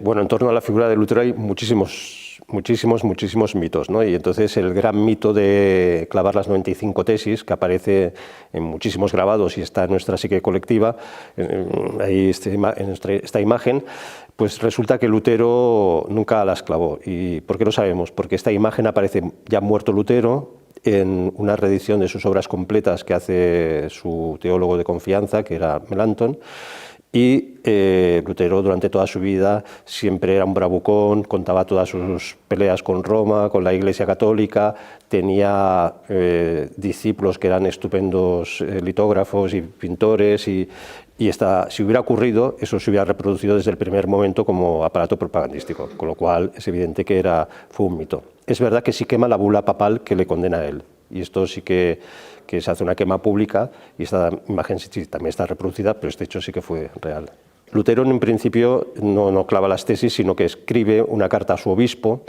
Bueno, en torno a la figura de Lutero hay muchísimos mitos, ¿no? Y entonces el gran mito de clavar las 95 tesis, que aparece en muchísimos grabados y está en nuestra psique colectiva, ahí en esta imagen, pues resulta que Lutero nunca las clavó. ¿Y por qué lo sabemos? Porque esta imagen aparece ya muerto Lutero en una reedición de sus obras completas que hace su teólogo de confianza, que era Melanchthon. Y Lutero durante toda su vida siempre era un bravucón, contaba todas sus peleas con Roma, con la Iglesia Católica, tenía discípulos que eran estupendos litógrafos y pintores, si hubiera ocurrido, eso se hubiera reproducido desde el primer momento como aparato propagandístico, con lo cual es evidente que fue un mito. Es verdad que sí quema la bula papal que le condena a él, y esto sí que se hace una quema pública, y esta imagen sí también está reproducida, pero este hecho sí que fue real. Lutero en principio no clava las tesis, sino que escribe una carta a su obispo,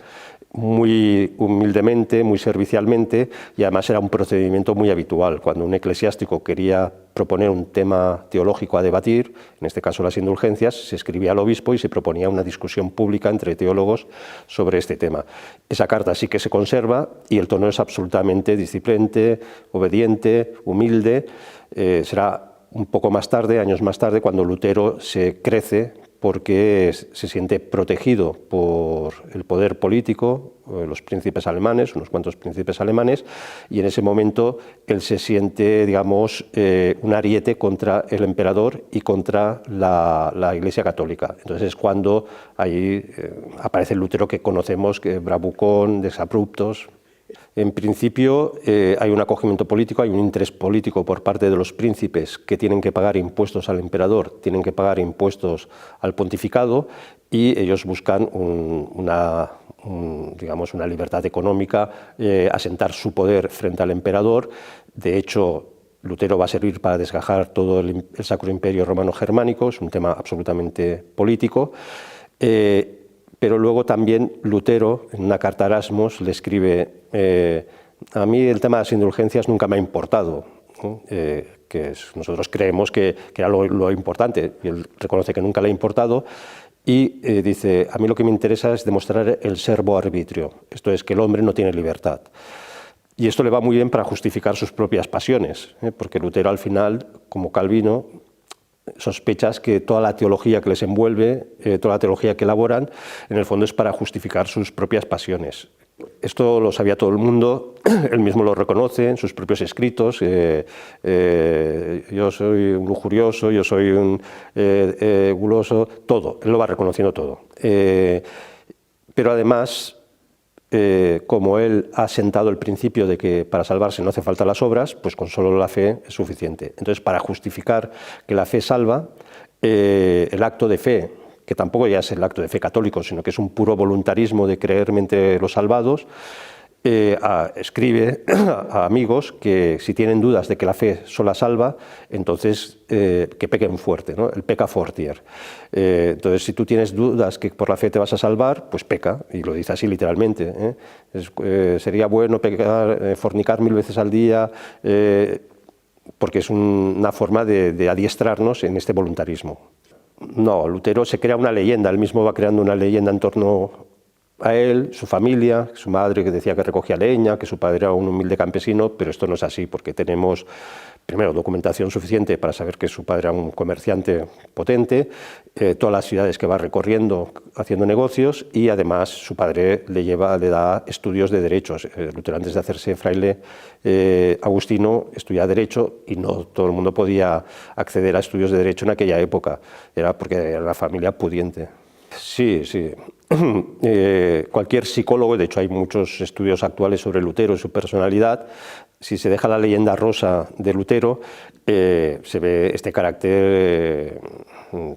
muy humildemente, muy servicialmente, y además era un procedimiento muy habitual. Cuando un eclesiástico quería proponer un tema teológico a debatir, en este caso las indulgencias, se escribía al obispo y se proponía una discusión pública entre teólogos sobre este tema. Esa carta sí que se conserva y el tono es absolutamente displicente, obediente, humilde. Será un poco más tarde, años más tarde, cuando Lutero se crece porque se siente protegido por el poder político, los príncipes alemanes, unos cuantos príncipes alemanes, y en ese momento él se siente, digamos, un ariete contra el emperador y contra la Iglesia Católica. Entonces es cuando ahí aparece el Lutero que conocemos, que bravucón, desabruptos. En principio hay un acogimiento político, hay un interés político por parte de los príncipes que tienen que pagar impuestos al emperador, tienen que pagar impuestos al pontificado, y ellos buscan digamos, una libertad económica, asentar su poder frente al emperador. De hecho, Lutero va a servir para desgajar todo el Sacro Imperio Romano Germánico, es un tema absolutamente político. Pero luego también Lutero, en una carta a Erasmus, le escribe: a mí el tema de las indulgencias nunca me ha importado, ¿no? Nosotros creemos que era lo importante, y él reconoce que nunca le ha importado, y dice: a mí lo que me interesa es demostrar el servo arbitrio, esto es, que el hombre no tiene libertad. Y esto le va muy bien para justificar sus propias pasiones, porque Lutero al final, como Calvino, sospechas que toda la teología que les envuelve, toda la teología que elaboran, en el fondo es para justificar sus propias pasiones. Esto lo sabía todo el mundo, él mismo lo reconoce en sus propios escritos: yo soy un lujurioso, yo soy un guloso, todo, él lo va reconociendo todo. Pero además, como él ha sentado el principio de que para salvarse no hace falta las obras, pues con solo la fe es suficiente. Entonces, para justificar que la fe salva, el acto de fe, que tampoco ya es el acto de fe católico, sino que es un puro voluntarismo de creerme entre los salvados, escribe a amigos que si tienen dudas de que la fe sola salva, entonces que pequen fuerte, ¿no? El pecca fortier. Entonces, si tú tienes dudas que por la fe te vas a salvar, pues peca, y lo dice así literalmente, sería bueno pecar, fornicar 1000 veces al día, porque es una forma de adiestrarnos en este voluntarismo. No, Lutero se crea una leyenda, él mismo va creando una leyenda en torno a él, su familia, su madre que decía que recogía leña, que su padre era un humilde campesino, pero esto no es así, porque tenemos, primero, documentación suficiente para saber que su padre era un comerciante potente, todas las ciudades que va recorriendo haciendo negocios, y además su padre le da estudios de derechos. Lutero, antes de hacerse fraile agustino, estudiaba derecho, y no todo el mundo podía acceder a estudios de derecho en aquella época, era porque era una familia pudiente. Sí, sí. Cualquier psicólogo, de hecho hay muchos estudios actuales sobre Lutero y su personalidad, si se deja la leyenda rosa de Lutero, se ve este carácter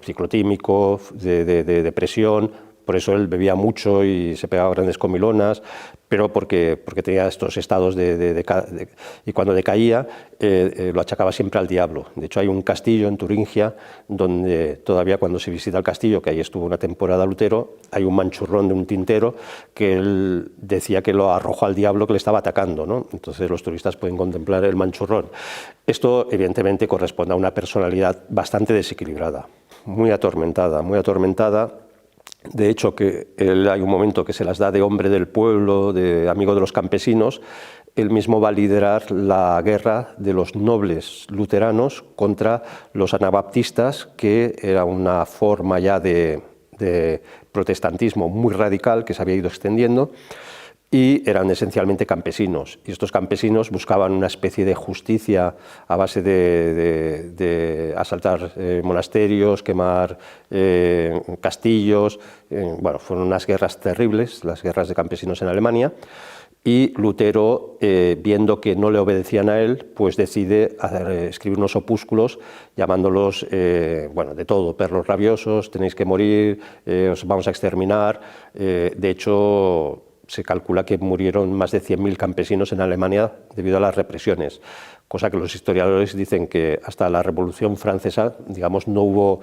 ciclotímico, de depresión. Por eso él bebía mucho y se pegaba grandes comilonas, pero porque tenía estos estados y cuando decaía lo achacaba siempre al diablo. De hecho hay un castillo en Turingia donde todavía, cuando se visita el castillo, que ahí estuvo una temporada Lutero, hay un manchurrón de un tintero que él decía que lo arrojó al diablo que le estaba atacando, ¿no? Entonces los turistas pueden contemplar el manchurrón. Esto evidentemente corresponde a una personalidad bastante desequilibrada, muy atormentada, De hecho, que él, hay un momento que se las da de hombre del pueblo, de amigo de los campesinos. Él mismo va a liderar la guerra de los nobles luteranos contra los anabaptistas, que era una forma ya de protestantismo muy radical que se había ido extendiendo, y eran esencialmente campesinos. Y estos campesinos buscaban una especie de justicia a base de asaltar monasterios, quemar castillos. Bueno, fueron unas guerras terribles, las guerras de campesinos en Alemania. Y Lutero, viendo que no le obedecían a él, pues decide escribir unos opúsculos llamándolos, bueno, de todo, perros rabiosos, tenéis que morir, os vamos a exterminar. De hecho, se calcula que murieron más de 100.000 campesinos en Alemania debido a las represiones, cosa que los historiadores dicen que hasta la Revolución Francesa, digamos, no hubo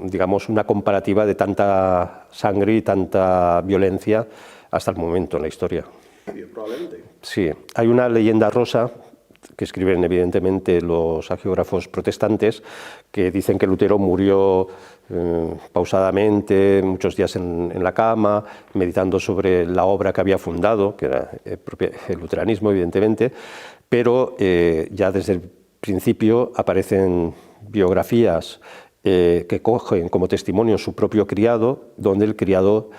digamos, una comparativa de tanta sangre y tanta violencia hasta el momento en la historia. Probablemente. Sí, hay una leyenda rosa que escriben evidentemente los hagiógrafos protestantes, que dicen que Lutero murió pausadamente, muchos días en la cama, meditando sobre la obra que había fundado, que era el luteranismo, evidentemente, pero ya desde el principio aparecen biografías que cogen como testimonio su propio criado, donde el criado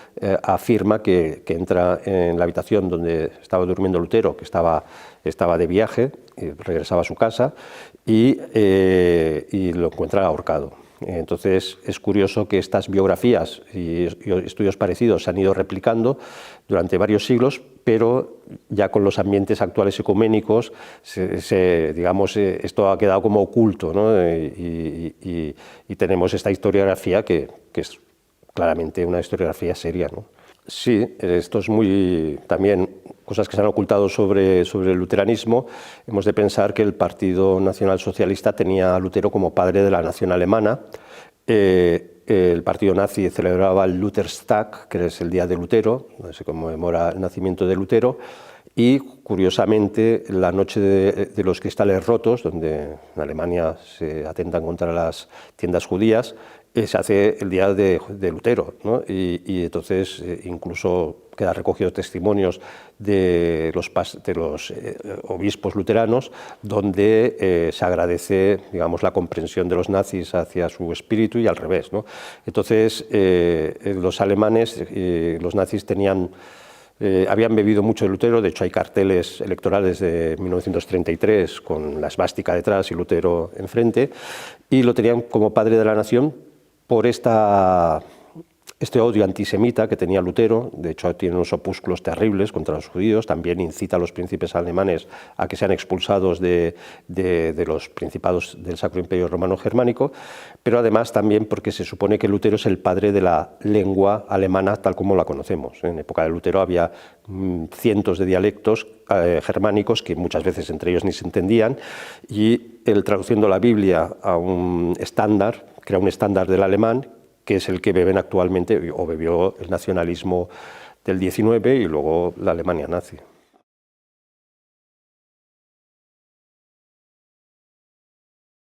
afirma que entra en la habitación donde estaba durmiendo Lutero, que estaba de viaje, y regresaba a su casa, y lo encuentra ahorcado. Entonces es curioso que estas biografías y estudios parecidos se han ido replicando durante varios siglos, pero ya con los ambientes actuales ecuménicos, digamos, esto ha quedado como oculto, ¿no? Y tenemos esta historiografía que es claramente una historiografía seria, ¿no? Sí, esto es muy también cosas que se han ocultado sobre el luteranismo. Hemos de pensar que el Partido Nacional Socialista tenía a Lutero como padre de la nación alemana. El partido nazi celebraba el Lutherstag, que es el día de Lutero, donde se conmemora el nacimiento de Lutero. Y curiosamente, la noche de los cristales rotos, donde en Alemania se atentan contra las tiendas judías, se hace el día de Lutero, ¿no? Y entonces incluso quedan recogidos testimonios de los obispos luteranos, donde se agradece, digamos, la comprensión de los nazis hacia su espíritu y al revés, ¿no? Entonces los alemanes, los nazis habían bebido mucho de Lutero. De hecho hay carteles electorales de 1933 con la esvástica detrás y Lutero enfrente, y lo tenían como padre de la nación por este odio antisemita que tenía Lutero. De hecho tiene unos opúsculos terribles contra los judíos, también incita a los príncipes alemanes a que sean expulsados de los principados del Sacro Imperio Romano Germánico, pero además también porque se supone que Lutero es el padre de la lengua alemana tal como la conocemos. En época de Lutero había cientos de dialectos germánicos que muchas veces entre ellos ni se entendían, y él, traduciendo la Biblia a un estándar, crea un estándar del alemán, que es el que beben actualmente, o bebió el nacionalismo del 19 y luego la Alemania nazi.